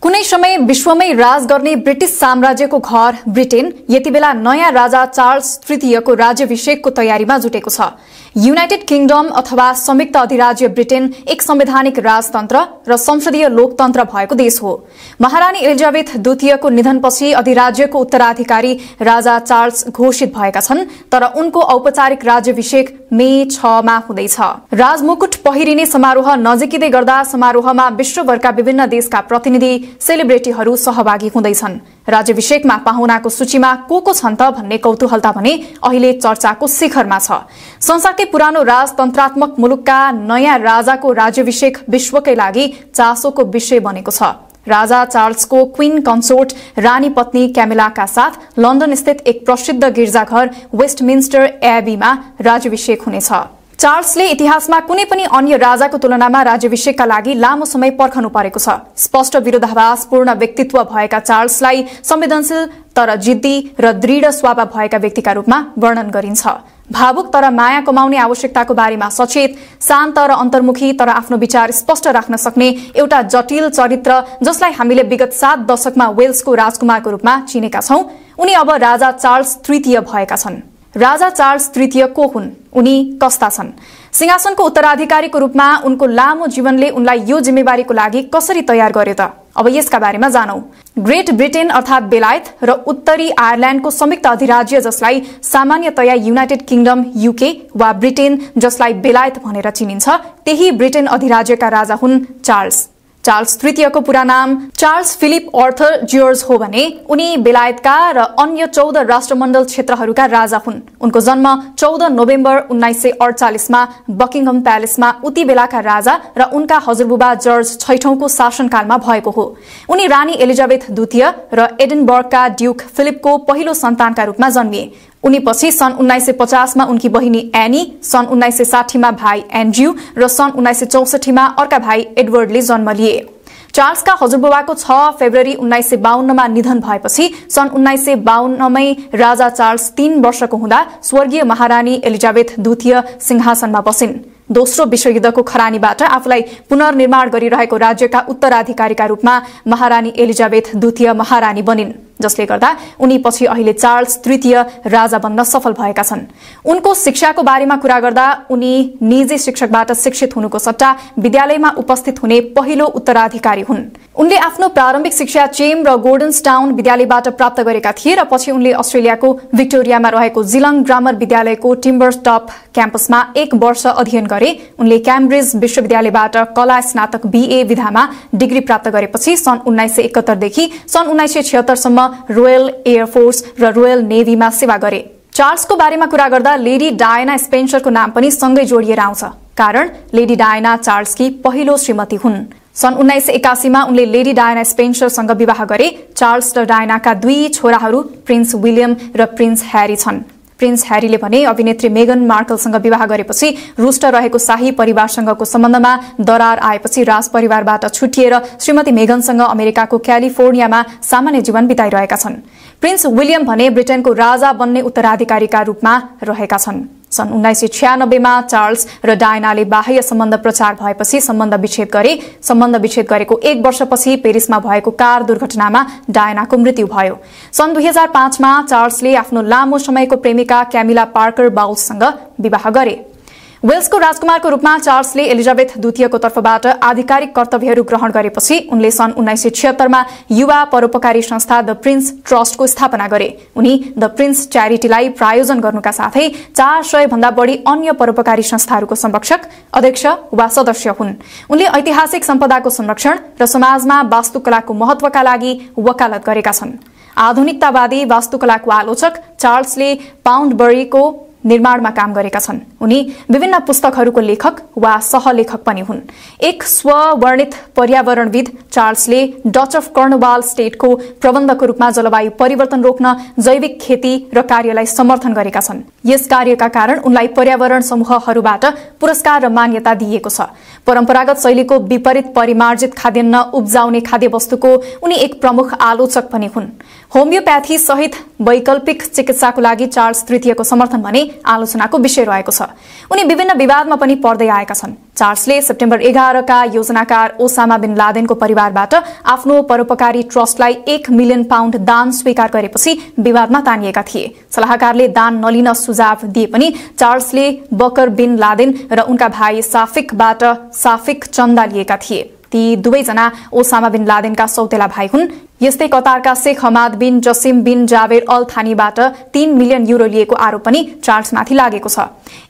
कुनै समय विश्वमै राज गर्ने ब्रिटिश साम्राज्यको घर ब्रिटेन यतिबेला नयाँ राजा चार्ल्स तृतीयको राज्याभिषेकको तयारीमा जुटेको छ। युनाइटेड किंगडम अथवा संयुक्त अधिराज्य ब्रिटेन एक संवैधानिक राजतन्त्र र संसदीय लोकतन्त्र भएको देश हो। महारानी एलिजाबेथ द्वितीयको निधनपछि अधिराज्यको उत्तराधिकारी राजा चार्ल्स घोषित भएका छन्, तर उनको औपचारिक राज्याभिषेक मे 6 मा हुँदैछ। राजमुकुट पहिरिने समारोह नजिकिँदै गर्दा समारोहमा विश्वभरका विभिन्न देशका प्रतिनिधि सेलिब्रिटीहरू सहभागी हुँदैछन्। राज्याभिषेकमा पाहुनाको सूचीमा को छन् त भन्ने कौतूहलता भने अहिले चर्चाको शिखरमा छ। संसारकै पुरानो राजतन्त्रात्मक मुलुकका नयाँ राजाको राज्याभिषेक विश्वकै लागि चासोको विषय बनेको छ। राजा चार्ल्सको क्वीन कन्सोर्ट रानी पत्नी क्यामिलाका साथ लन्डन स्थित एक प्रसिद्ध गिर्जाघर वेस्टमिन्स्टर एबीमा राज्याभिषेक हुनेछ। चार्ल्सले इतिहासमा कुनै पनि अन्य राजाको तुलनामा राज्याभिषेकका लागि लामो समय पर्खनु परेको छ। स्पष्ट विरोधाभासपूर्ण व्यक्तित्व भएका चार्ल्सलाई संवेदनशील तर जिद्दी र दृढ स्वभाव भएका व्यक्तिका रूपमा वर्णन गरिन्छ। भावुक तर माया कमाउने आवश्यकताको बारेमा सचेत, शान्त र अन्तर्मुखी तर आफ्नो विचार स्पष्ट राख्न सक्ने एउटा जटिल चरित्र जसलाई हामीले विगत 7 दशकमा वेल्सको राजकुमारको रूपमा चिनेका छौं। उनी अब राजा चार्ल्स तृतीय भएका छन्। राजा चार्ल्स तृतीय को हुन्? उनी कस्ता छन्? सिंहासनको उत्तराधिकारीको रूपमा उनको लामो जीवनले उनलाई यो जिम्मेवारीको लागि कसरी तयार गर्यो त? अब यसका बारेमा जानौं। ग्रेट ब्रिटेन अर्थात बेलायत र उत्तरी आयरल्याण्डको संयुक्त अधिराज्य जसलाई सामान्यतया युनाइटेड किंगडम यूके वा ब्रिटेन जसलाई बेलायत भनेर चिनिन्छ, त्यही ब्रिटेन अधिराज्यका राजा हुन् चार्ल्स। चार्ल्स तृतीयको पूरा नाम चार्ल्स फिलिप आर्थर जर्ज हो भने उनी बेलायतका र अन्य 14 राष्ट्रमण्डल क्षेत्रहरूका राजा हुन्। उनको जन्म 14 नोभेम्बर 1948 मा बकिङहम प्यालेसमा उति बेलाका राजा र उनका हजुरबुबा जर्ज छैठौंको शासनकालमा भएको हो। उनी रानी एलिजाबेथ द्वितीय र एडिनबर्गका ड्यूक फिलिपको पहिलो सन्तानका रूपमा जन्मिए। उनी पछि सन् 1950 मा उनकी बहिनी एनी, सन् 1960 मा भाइ एन्ड्रयू र सन् 1964 मा अर्का भाइ एडवर्डले जन्म लिए। चार्ल्सका हजुरबुबाको 6 फेब्रुअरी 1952 मा निधन भएपछि सन् 1952 मै राजा चार्ल्स 3 वर्षको हुँदा स्वर्गीय महारानी एलिजाबेथ द्वितीय सिंहासनमा बसिन्। दोस्रो विश्वयुद्धको खरानीबाट आफूलाई पुनर्निर्माण गरिरहेको राज्यका उत्तराधिकारीका रूपमा महारानी एलिजाबेथ द्वितीय महारानी बनिन्, जसले गर्दा उनी पछि अहिले चार्ल्स तृतीय राजा बन्न सफल भएका छन्। उनको शिक्षाको बारेमा कुरा गर्दा उनी निजी शिक्षकबाट शिक्षित हुनुको सट्टा विद्यालयमा उपस्थित हुने पहिलो उत्तराधिकारी हुन्। उनले आफ्नो प्रारम्भिक शिक्षा चेम र गोर्डन्सटाउन विद्यालयबाट प्राप्त गरेका थिए र पछि उनले अस्ट्रेलियाको विक्टोरियामा रहेको जिलङ ग्रामर विद्यालयको टिम्बरटप क्याम्पसमा 1 वर्ष अध्ययन गरे। उनले क्याम्ब्रिज विश्वविद्यालयबाट कला स्नातक बीए विधामा डिग्री प्राप्त गरेपछि सन् 1971 देखि सन् 1976 सम्म रोयल एयरफोर्स र रोयल नेभीमा सेवा गरे। चार्ल्सको बारेमा कुरा गर्दा लेडी डायना स्पेन्सरको नाम पनि सँगै जोडिएर आउँछ, कारण लेडी डायना चार्ल्सकी पहिलो श्रीमती हुन्। सन् 1981 मा उनले लेडी डायना स्पेन्सरसँग विवाह गरे। चार्ल्स र डायनाका 2 छोराहरू प्रिन्स विलियम र प्रिन्स ह्यारी छन्। प्रिन्स ह्यारीले भने अभिनेत्री मेगन मार्कलसँग विवाह गरेपछि रुष्ट रहेको शाही परिवारसँगको सम्बन्धमा दरार आएपछि राजपरिवारबाट छुटिएर श्रीमती मेगनसँग अमेरिकाको क्यालिफोर्नियामा सामान्य जीवन बिताइरहेका छन्। प्रिन्स विलियम भने ब्रिटेनको राजा बन्ने उत्तराधिकारीका रूपमा रहेका छन्। सन् 1996 मा चार्ल्स र डायनाले बाह्य सम्बन्ध प्रचार भएपछि सम्बन्ध विच्छेद गरे। सम्बन्ध विच्छेद गरेको 1 वर्षपछि पेरिसमा भएको कार दुर्घटनामा डायनाको मृत्यु भयो। सन् 2005 मा चार्ल्सले आफ्नो लामो समयको प्रेमिका क्यामिला पार्कर बाउल्ससँग विवाह गरे। वेल्सको राजकुमारको रूपमा चार्ल्सले एलिजाबेथ द्वितीयको तर्फबाट आधिकारिक कर्तव्यहरू ग्रहण गरेपछि उनले सन् 1976 मा युवा परोपकारी संस्था द प्रिन्स ट्रस्टको स्थापना गरे। उनी द प्रिन्स च्यारिटीलाई प्रायोजन गर्नुका साथै 400 भन्दा बढी अन्य परोपकारी संस्थाहरूको संरक्षक, अध्यक्ष वा सदस्य हुन्। उनले ऐतिहासिक सम्पदाको संरक्षण र समाजमा वास्तुकलाको महत्त्वका लागि वकालत गरेका छन्। आधुनिकतावादी वास्तुकलाको आलोचक चार्ल्सले पाउन्डबरीको निर्माणमा काम गरेका छन्। उनी विभिन्न पुस्तकहरूको लेखक वा सहलेखक पनि हुन्। एक स्ववर्णित पर्यावरणविद, चार्ल्सले डच अफ कर्नवाल स्टेटको प्रबन्धकको रूपमा जलवायु परिवर्तन रोक्न जैविक खेती र कार्यलाई समर्थन गरेका छन्। यस कार्यका कारण उनलाई पर्यावरण समूहहरूबाट पुरस्कार र मान्यता दिइएको छ। परम्परागत शैलीको विपरीत परिमार्जित खाद्यान्न उब्जाउने खाद्यवस्तुको उनी एक प्रमुख आलोचक पनि हुन्। होमियोप्याथी सहित वैकल्पिक चिकित्साको लागि चार्ल्स तृतीयको समर्थन भने आलोचनाको विषय रहेको छ। उनी विभिन्न विवादमा पनि पर्दै आएका छन्। चार्ल्सले सेप्टेम्बर 11 का योजनाकार ओसामा बिन लादेनको परिवारबाट आफ्नो परोपकारी ट्रस्टलाई 1 मिलियन पाउन्ड दान स्वीकार गरेपछि विवादमा तानिएका थिए। सल्लाहकारले दान नलिन सुझाव दिए पनि चार्ल्सले बकर बिन लादेन र उनका भाइ साफिकबाट साफिक चन्दा लिएका थिए। ती दुवैजना ओसामा बिन लादेनका सौतेला भाइ हुन्। यस्तै कतारका शेख हमाद बिन जसिम बिन जावेर अल थानीबाट 3 मिलियन युरो लिएको आरोप पनि चार्ल्समाथि लागेको छ।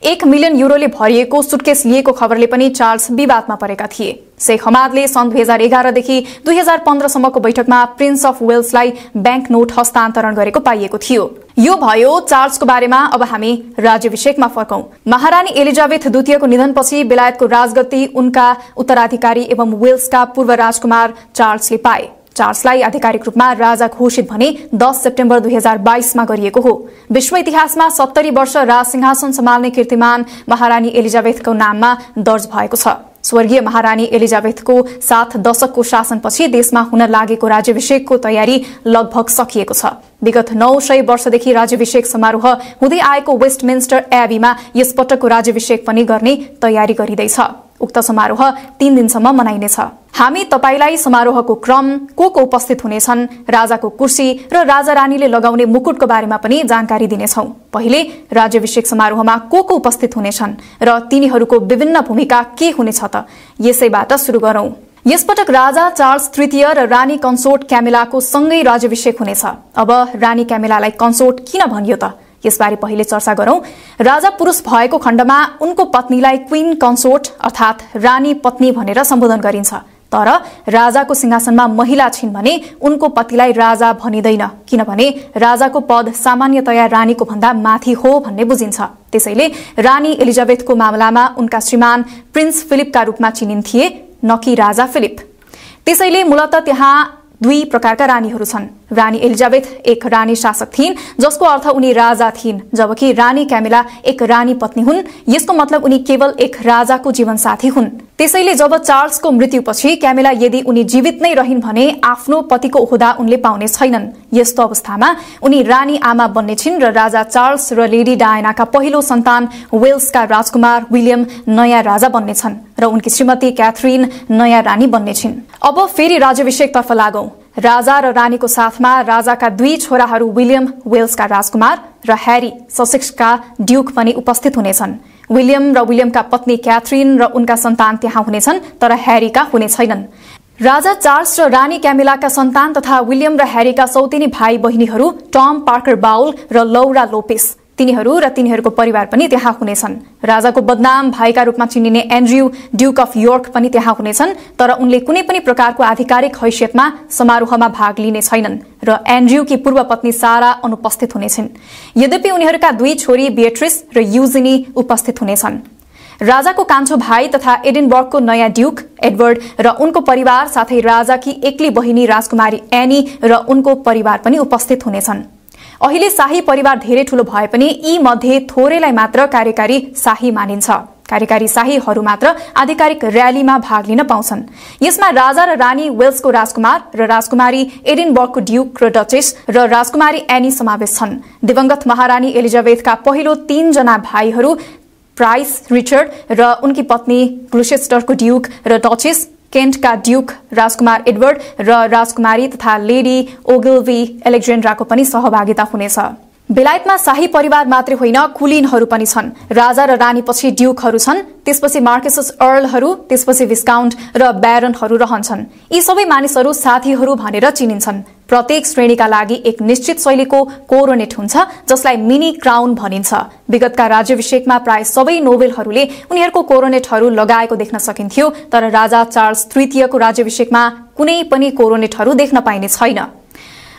1 मिलियन युरोले भरिएको सुटकेस लिएको खबरले पनि चार्ल्स विवादमा परेका थिए। शेख हमादले सन् 2011 देखि 2015 सम्मको बैठकमा प्रिन्स अफ वेल्सलाई बैंक नोट हस्तान्तरण गरेको पाइएको थियो। यो भयो चार्ल्सको बारेमा। अब हामी राज्याभिषेकमा फर्कौं। महारानी एलिजाबेथ द्वितीयको निधनपछि बेलायतको राजगद्दी उनका उत्तराधिकारी एवं वेल्सका पूर्व राजकुमार चार्ल्सले पाए। चार्ल्सलाई आधिकारिक रूपमा राजा घोषित भने 10 सेप्टेम्बर 2022 मा गरिएको हो। विश्व इतिहासमा 70 वर्ष राज सिंहासन सम्हाल्ने कीर्तिमान महारानी एलिजाबेथको नाममा दर्ज भएको छ। स्वर्गीय महारानी एलिजाबेथको 7 दशकको शासनपछि देशमा हुन लागेको राज्याभिषेकको तयारी लगभग सकिएको छ। विगत 900 वर्षदेखि राज्याभिषेक समारोह हुँदै आएको वेस्टमिन्स्टर एबीमा यसपटकको राज्याभिषेक पनि गर्ने तयारी गरिँदैछ। उक्त समारोह 3 दिनसम्म मनाइनेछ। हामी तपाईलाई समारोहको क्रम, को उपस्थित हुनेछन्, राजाको कुर्सी र राजा रानीले लगाउने मुकुटको बारेमा पनि जानकारी दिनेछौं। पहिले राज्याभिषेक समारोहमा को उपस्थित हुनेछन् र तिनीहरूको विभिन्न भूमिका के हुनेछ त यसैबाट सुरु गरौं। यसपटक राजा चार्ल्स तृतीय र रानी कन्सोर्ट क्यामिलाको सँगै राज्याभिषेक हुनेछ। अब रानी क्यामिलालाई कन्सोर्ट किन भनियो त यसबारे पहिले चर्चा गरौं। राजा पुरुष भएको खण्डमा उनको पत्नीलाई क्वीन कन्सोर्ट अर्थात रानी पत्नी भनेर सम्बोधन गरिन्छ। तर राजाको सिंहासनमा महिला छिन् भने उनको पतिलाई राजा भनिदैन, किनभने राजाको पद सामान्यतया रानीको भन्दा माथि हो भन्ने बुझिन्छ। त्यसैले रानी एलिजाबेथको मामलामा उनका श्रीमान प्रिन्स फिलिपका रूपमा चिनिन्थे, न कि राजा फिलिप। त्यसैले मूलतः त्यहाँ 2 प्रकारका रानीहरू छन्। रानी एलिजाबेथ एक रानी शासक थिइन्, जसको अर्थ उनी राजा थिइन्, जबकि रानी क्यामिला एक रानी पत्नी हुन्। यसको मतलब उनी केवल एक राजाको जीवनसाथी हुन्। त्यसैले जब चार्ल्सको मृत्युपछि क्यामिला यदि उनी जीवित नै रहिन् भने आफ्नो पतिको ओहदा उनले पाउने छैनन्। यस्तो अवस्थामा उनी रानी आमा बन्ने छिन् र राजा चार्ल्स र लेडी डायनाका पहिलो सन्तान वेल्सका राजकुमार विलियम नयाँ राजा बन्नेछन् र उनकी श्रीमती क्याथरिन नयाँ रानी बन्ने छिन्। अब फेरि राज्याभिषेकतर्फ लागौं। राजा र रानीको साथमा राजाका 2 छोराहरू विलियम वेल्सका राजकुमार र ह्यारी ससेक्सका ड्यूक पनि उपस्थित हुनेछन्। विलियम र विलियमका पत्नी क्याथरिन र उनका सन्तान त्यहाँ हुनेछन्, तर ह्यारीका हुने छैनन्। राजा चार्ल्स र रानी क्यामिलाका सन्तान तथा विलियम र ह्यारीका सौतेनी भाइ बहिनीहरू टम पार्कर बाउल र लौरा लोपेस, तिनीहरू र तिनीहरूको परिवार पनि त्यहाँ हुनेछन्। राजाको बदनाम भाइका रूपमा चिनिने एन्ड्रयू ड्यूक अफ योर्क पनि त्यहाँ हुनेछन्, तर उनले कुनै पनि प्रकारको आधिकारिक हैसियतमा समारोहमा भाग लिने छैनन् र एन्ड्रयूकी पूर्व पत्नी सारा अनुपस्थित हुनेछन्। यद्यपि उनीहरूका 2 छोरी बिएट्रिस र युजिनी उपस्थित हुनेछन्। राजाको कान्छो भाइ तथा एडिनबर्गको नयाँ ड्यूक एडवर्ड र उनको परिवार साथै राजाकी एक्ली बहिनी राजकुमारी एनी र उनको परिवार पनि उपस्थित हुनेछन्। अहिले शाही परिवार धेरै ठूलो भए पनि यी मध्ये थोरैलाई मात्र कार्यकारी शाही मानिन्छ। कार्यकारी शाहीहरू मात्र आधिकारिक र्यालीमा भाग लिन पाउँछन्। यसमा राजा र रानी वेल्सको राजकुमार र राजकुमारी एडिनबर्गको ड्यूक र डचेस र राजकुमारी एनी समावेश छन्। दिवंगत महारानी एलिजाबेथका पहिलो 3 जना भाइहरू प्राइस रिचर्ड र उनकी पत्नी ग्लुचेस्टरको ड्यूक र डचेस, केन्टका ड्यूक राजकुमार एडवर्ड र राजकुमारी तथा लेडी ओगिल्वी एलेक्जेन्ड्राको पनि सहभागिता हुनेछ। बेलायतमा शाही परिवार मात्रै होइन, कुलीनहरू पनि छन्। राजा र रानीपछि ड्यूकहरू छन्, त्यसपछि मार्केसस अर्लहरू, त्यसपछि विस्काउन्ट र ब्यारनहरू रहन्छन्। यी सबै मानिसहरू साथीहरू भनेर चिनिन्छन्। प्रत्येक श्रेणीका लागि एक निश्चित शैलीको कोरोनेट हुन्छ, जसलाई मिनी क्राउन भनिन्छ। विगतका राज्याभिषेकमा प्राय सबै नोबेलहरूले उनीहरूको कोरोनेटहरू लगाएको देख्न सकिन्थ्यो, तर राजा चार्ल्स तृतीयको राज्याभिषेकमा कुनै पनि कोरोनेटहरू देख्न पाइने छैन।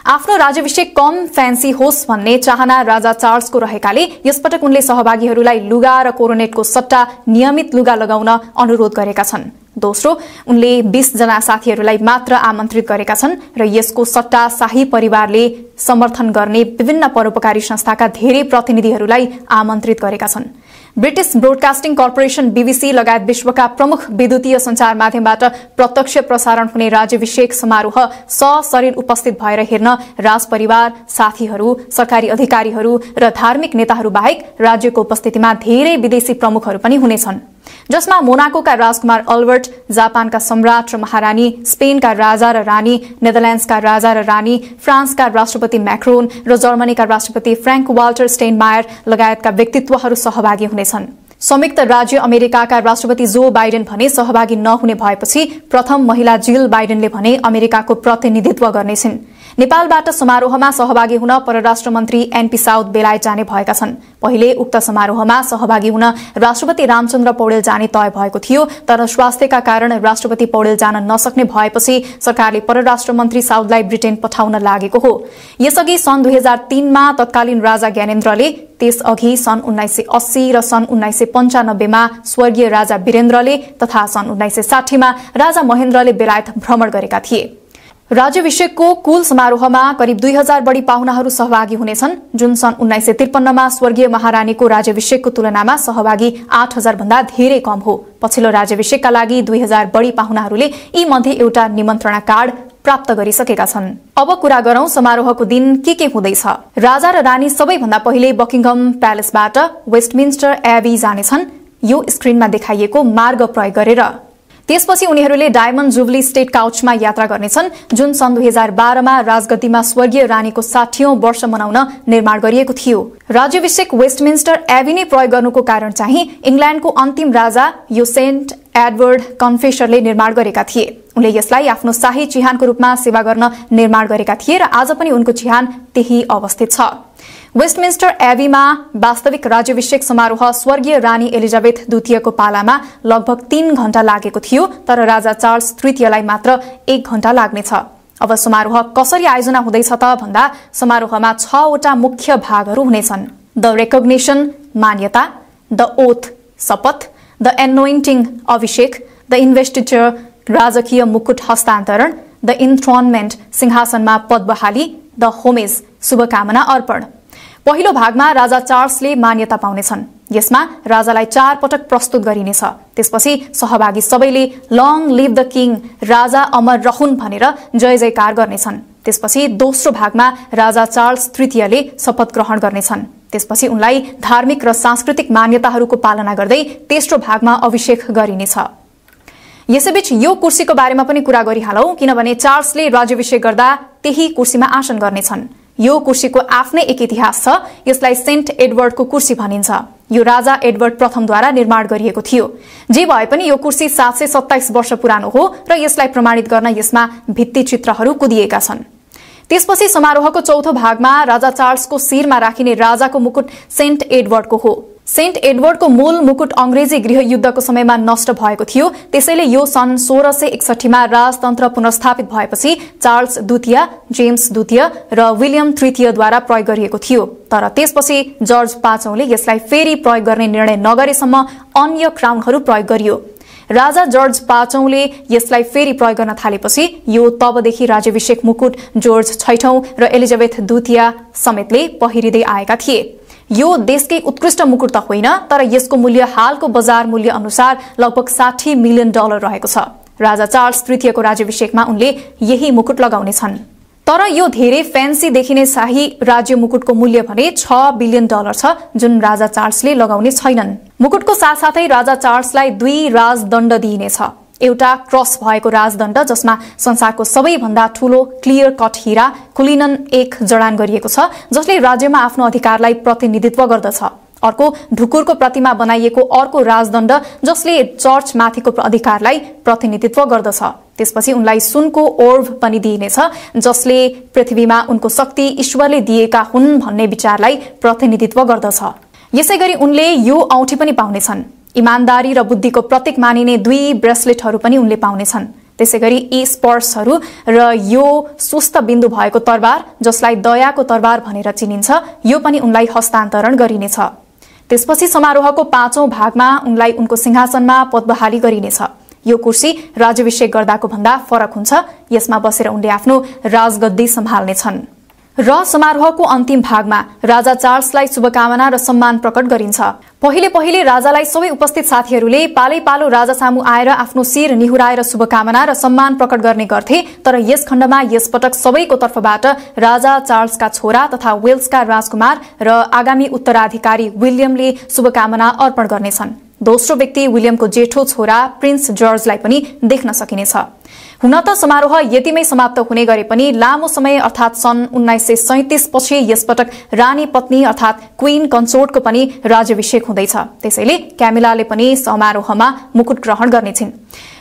आफ्नो राज्याभिषेक कम फ्यान्सी होस् भन्ने चाहना राजा चार्ल्सको रहेकाले यसपटक उनले सहभागीहरूलाई लुगा र कोरोनेटको सट्टा नियमित लुगा लगाउन अनुरोध गरेका छन्। दोस्रो, उनले 20 जना साथीहरूलाई मात्र आमन्त्रित गरेका छन् र यसको सट्टा शाही परिवारले समर्थन गर्ने विभिन्न परोपकारी संस्थाका धेरै प्रतिनिधिहरूलाई आमन्त्रित गरेका छन्। ब्रिटिश ब्रोडकास्टिङ कर्पोरेसन बीबीसी लगायत विश्वका प्रमुख विद्युतीय सञ्चार माध्यमबाट प्रत्यक्ष प्रसारण हुने राज्याभिषेक समारोह सशरीर उपस्थित भएर हेर्न राजपरिवार, साथीहरू, सरकारी अधिकारीहरू र धार्मिक नेताहरू बाहेक राज्यको उपस्थितिमा धेरै विदेशी प्रमुखहरू पनि हुनेछन्, जसमा मोनाकोका राजकुमार अल्बर्ट, जापानका सम्राट र महारानी, स्पेनका राजा र रानी, नेदरल्याण्ड्सका राजा र रानी, फ्रान्सका राष्ट्रपति मैक्रोन र जर्मनीका राष्ट्रपति फ्रैंक वाल्टर स्टेनमायर लगायतका व्यक्तित्वहरू सहभागी हुनेछन्। संयुक्त राज्य अमेरिकाका राष्ट्रपति जो बाइडेन भने सहभागी नहुने भएपछि प्रथम महिला जिल बाइडेनले भने अमेरिकाको प्रतिनिधित्व गर्नेछिन्। नेपालबाट समारोहमा सहभागी हुन परराष्ट्र मन्त्री एनपी साउद बेलायत जाने भएका छन्। पहिले उक्त समारोहमा सहभागी हुन राष्ट्रपति रामचन्द्र पौडेल जाने तय भएको थियो, तर स्वास्थ्यका कारण राष्ट्रपति पौडेल जान नसक्ने भएपछि सरकारले परराष्ट्र मन्त्री साउदलाई ब्रिटेन पठाउन लागेको हो। यसअघि सन् 2003 मा तत्कालीन राजा ज्ञानेन्द्रले, त्यसअघि सन् 1980 र सन् 1995 मा स्वर्गीय राजा वीरेन्द्रले तथा सन् 1960 मा राजा महेन्द्रले बेलायत भ्रमण गरेका थिए। राज्याभिषेकको कुल समारोहमा करिब 2000 बढी पाहुनाहरू सहभागी हुनेछन्, जुन सन् 1953 मा स्वर्गीय महारानीको राज्याभिषेकको तुलनामा सहभागी 8000 भन्दा धेरै कम हो। पछिल्लो राज्याभिषेकका लागि 2000 बढी पाहुनाहरूले यी मध्ये एउटा निमन्त्रणा कार्ड प्राप्त गरिसकेका छन्। अब कुरा गरौं समारोहको दिन के हुँदैछ। राजा र रानी सबैभन्दा पहिले बकिङहम प्यालेसबाट वेस्टमिन्स्टर एबी जानेछन्, यो स्क्रिनमा देखाइएको मार्ग प्रयोग गरेर। त्यसपछि उनीहरूले डायमण्ड जुबली स्टेट काउचमा यात्रा गर्नेछन्, जुन सन् 2012 मा राजगद्दीमा स्वर्गीय रानीको 60औं वर्ष मनाउन निर्माण गरिएको थियो। राज्याभिषेक वेस्टमिन्स्टर एबी नै प्रयोग गर्नुको कारण चाहिँ इंग्ल्याण्डको अन्तिम राजा यो सेन्ट एडवर्ड कन्फेसरले निर्माण गरेका थिए। उनले यसलाई आफ्नो शाही चिहानको रूपमा सेवा गर्न निर्माण गरेका थिए र आज पनि उनको चिहान त्यही अवस्थित छ। वेस्टमिन्स्टर एबीमा वास्तविक राज्याभिषेक समारोह स्वर्गीय रानी एलिजाबेथ द्वितीयको पालामा लगभग 3 घण्टा लागेको थियो, तर राजा चार्ल्स तृतीयलाई मात्र 1 घण्टा लाग्नेछ। अब समारोह कसरी आयोजना हुँदैछ त भन्दा समारोहमा 6 वटा मुख्य भागहरू हुनेछन्। द रेकग्निसन मान्यता, द ओथ शपथ, द एनोइन्टिङ अभिषेक, द इन्भेस्टिचर राजकीय मुकुट हस्तान्तरण, द इन्थ्रोनमेन्ट सिंहासनमा पद बहाली, द होमेज शुभकामना अर्पण। पहिलो भागमा राजा चार्ल्सले मान्यता पाउनेछन्। यसमा राजालाई 4 पटक प्रस्तुत गरिनेछ। त्यसपछि सहभागी सबैले लङ लिभ द किङ, राजा अमर रहून् भनेर जय जयकार गर्नेछन्। त्यसपछि दोस्रो भागमा राजा चार्ल्स तृतीयले शपथ ग्रहण गर्नेछन्। त्यसपछि उनलाई धार्मिक र सांस्कृतिक मान्यताहरूको पालना गर्दै तेस्रो भागमा अभिषेक गरिनेछ। यसैबीच यो कुर्सीको बारेमा पनि कुरा गरिहालौं, किनभने चार्ल्सले राज्याभिषेक गर्दा त्यही कुर्सीमा आसन गर्नेछन्। यो कुर्सीको आफ्नै एक इतिहास छ। यसलाई सेन्ट एडवर्डको कुर्सी भनिन्छ। यो राजा एडवर्ड प्रथमद्वारा निर्माण गरिएको थियो। जे भए पनि यो कुर्सी 727 वर्ष पुरानो हो र यसलाई प्रमाणित गर्न यसमा भित्ति चित्रहरू कुदिएका छन्। त्यसपछि समारोहको चौथो भागमा राजा चार्ल्सको शिरमा राखिने राजाको मुकुट सेन्ट एडवर्डको हो। सेन्ट एडवर्डको मूल मुकुट अंग्रेजी गृहयुद्धको समयमा नष्ट भएको थियो, त्यसैले यो सन् 1661 मा राजतन्त्र पुनर्स्थापित भएपछि चार्ल्स द्वितीय, जेम्स द्वितीय र विलियम तृतीयद्वारा प्रयोग गरिएको थियो। तर त्यसपछि जर्ज पाँचौंले यसलाई फेरि प्रयोग गर्ने निर्णय नगरेसम्म अन्य क्राउनहरू प्रयोग गरियो। राजा जर्ज पाँचौंले यसलाई फेरि प्रयोग गर्न थालेपछि यो तबदेखि राज्याभिषेक मुकुट जर्ज छैठौं र एलिजाबेथ द्वितीय समेतले पहिरिँदै आएका थिए। यो देशकै उत्कृष्ट मुकुट त होइन, तर यसको मूल्य हालको बजार मूल्य अनुसार लगभग $60 मिलियन रहेको छ। राजा चार्ल्स तृतीयको राज्याभिषेकमा उनले यही मुकुट लगाउनेछन्। तर यो धेरै फ्यान्सी देखिने शाही राज्य मुकुटको मूल्य भने $6 बिलियन छ, जुन राजा चार्ल्सले लगाउने छैनन्। मुकुटको साथसाथै राजा चार्ल्सलाई 2 राजदण्ड दिइनेछ। एउटा क्रस भएको राजदण्ड जसमा संसारको सबैभन्दा ठूलो क्लियर कट हीरा कुलिनन 1 जडान गरिएको छ, जसले राज्यमा आफ्नो अधिकारलाई प्रतिनिधित्व गर्दछ। अर्को ढुकुरको प्रतिमा बनाइएको अर्को राजदण्ड जसले चर्चमाथिको अधिकारलाई प्रतिनिधित्व गर्दछ। त्यसपछि उनलाई सुनको ओर्भ पनि दिइनेछ, जसले पृथ्वीमा उनको शक्ति ईश्वरले दिएका हुन् भन्ने विचारलाई प्रतिनिधित्व गर्दछ। यसैगरी उनले यो औँठी पनि पाउनेछन्। इमानदारी र बुद्धिको प्रतीक मानिने 2 ब्रेसलेटहरू पनि उनले पाउनेछन्। त्यसैगरी यी स्पर्शहरू र यो सुस्त बिन्दु भएको तरबार जसलाई दयाको तरबार भनेर चिनिन्छ, यो पनि उनलाई हस्तान्तरण गरिनेछ। त्यसपछि समारोहको 5औं भागमा उनलाई उनको सिंहासनमा पदबहाली गरिनेछ। यो कुर्सी राज्याभिषेक गर्दाको भन्दा फरक हुन्छ। यसमा बसेर उनले आफ्नो राजगद्दी सम्हाल्नेछन्। र समारोहको अन्तिम भागमा राजा चार्ल्सलाई शुभकामना र सम्मान प्रकट गरिन्छ। पहिले राजालाई सबै उपस्थित साथीहरूले पालै-पालो राजा सामु आएर आफ्नो शिर निहुराएर शुभकामना र सम्मान प्रकट गर्ने गर्थे। तर यस खण्डमा यसपटक सबैको तर्फबाट राजा चार्ल्सका छोरा तथा वेल्सका राजकुमार र आगामी उत्तराधिकारी विलियमले शुभकामना अर्पण गर्नेछन्। दोस्रो व्यक्ति विलियमको जेठो छोरा प्रिन्स जर्जलाई पनि देख्न सकिनेछ। हुन त समारोह यतिमै समाप्त हुने गरे पनि लामो समय अर्थात सन् 1937 पछि यसपटक रानी पत्नी अर्थात क्वीन कन्सोर्टको पनि राज्याभिषेक हुँदैछ। त्यसैले क्यामिलाले पनि समारोहमा मुकुट ग्रहण गर्नेछिन्।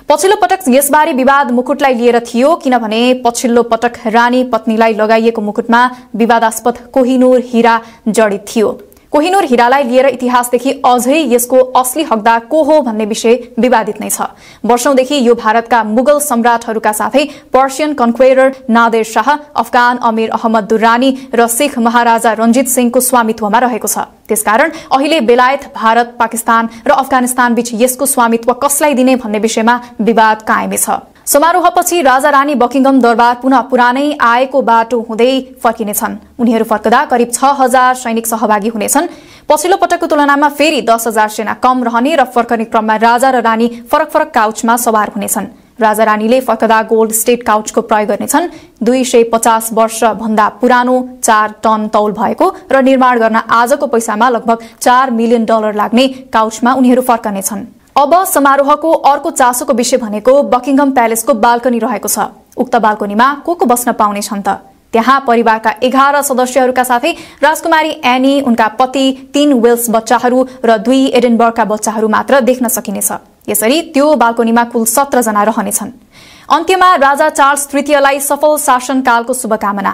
पछिल्लो पटक यसबारे विवाद मुकुटलाई लिएर थियो, किनभने पछिल्लो पटक रानी पत्नीलाई लगाइएको मुकुटमा विवादास्पद कोहिनूर हीरा जडित थियो। कोहिनूर हीरालाई लिएर इतिहासदेखि अझै यसको असली हकदार को हो भन्ने विषय विवादित नै छ। वर्षौंदेखि यो भारतका मुगल सम्राटहरूका साथै पर्सियन कन्क्वेरर नादेर शाह, अफगान अमीर अहमद दुर्रानी र सिख महाराजा रञ्जित सिंहको स्वामित्वमा रहेको छ। त्यसकारण अहिले बेलायत, भारत, पाकिस्तान र अफगानिस्तान बीच यसको स्वामित्व कसलाई दिने भन्ने विषयमा विवाद कायमै छ। समारोहपछि राजा रानी बकिङहम दरबार पुनः पुरानै आएको बाटो हुँदै फर्किनेछन्। उनीहरू फर्कदा करिब 6000 सैनिक सहभागी हुनेछन्। पछिल्लो पटकको तुलनामा फेरि 10,000 सेना कम रहने र फर्कने क्रममा राजा र रानी फरक काउचमा सवार हुनेछन्। राजा रानीले फर्कदा गोल्ड स्टेट काउचको प्रयोग गर्नेछन्। 250 वर्ष भन्दा पुरानो 4 टन तौल भएको र निर्माण गर्न आजको पैसामा लगभग $4 मिलियन लाग्ने काउचमा उनीहरू फर्कनेछन्। अब समारोहको अर्को चासोको विषय भनेको बकिङहम प्यालेसको बाल्कनी रहेको छ। उक्त बाल्कनीमा को बस्न पाउने छन् त? त्यहाँ परिवारका 11 सदस्यहरूका साथै राजकुमारी एनी, उनका पति, 3 वेल्स बच्चाहरू र 2 एडिनबर्गका बच्चाहरू मात्र देख्न सकिनेछ। यसरी त्यो बाल्कनीमा कुल 17 जना रहनेछन्। अन्त्यमा राजा चार्ल्स तृतीयलाई सफल शासनकालको शुभकामना।